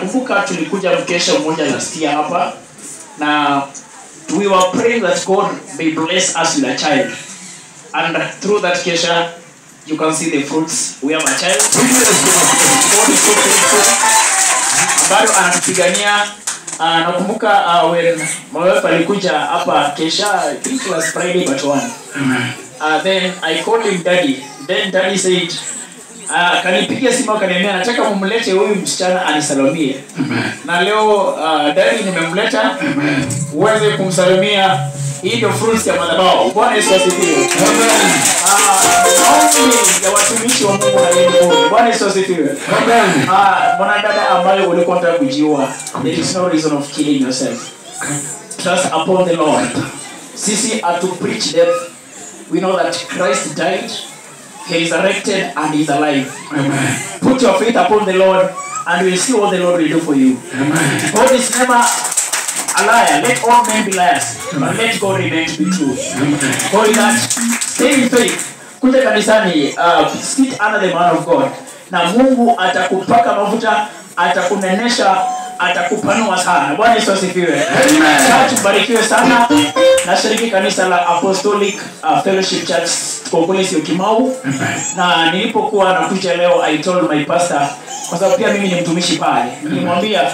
nakumbuka tulikuja mkesha mmoja last year hapa na we were praying that God may bless us with a child, and through that kesha you can see the fruits. We have a child. God is so faithful. Bado anatupigania. Nakumbuka when my wife alikuja hapa kesha, I think it was Friday but one. Then I called him daddy. Then daddy said, kanipigia simu akaniambia nataka mumlete huyu msichana anisalimie. Na leo daddy nimemleta uweze kumsalimia. Hii ndio fruits ya madhabahu. Bwana Yesu asifiwe. Amen. Maombi ya watumishi wa Mungu na yeye. Bwana Yesu asifiwe. Amen. Mwanadada ambaye ulikuwa unataka kujiua, there is no reason of killing yourself. Trust upon the Lord. Sisi atu preach death. We know that Christ died, he resurrected, and he is alive. Amen. Put your faith upon the Lord and you will see what the Lord will do for you. Amen. God is never a liar. Let all men be liars, but let God remain to be true. God is that. Stay in faith. Kuja kanisani, sit under the man of God. Na Mungu atakupaka mafuta, atakunenesha, atakupanua sana. Bwana Yesu asifiwe. Amen. Church barikiwe sana. Nashiriki kanisa la Apostolic Fellowship Church Kokole sio Kimau. Na nilipokuwa nakuja leo I told my pastor, kwa sababu pia mimi ni mtumishi pale. Nilimwambia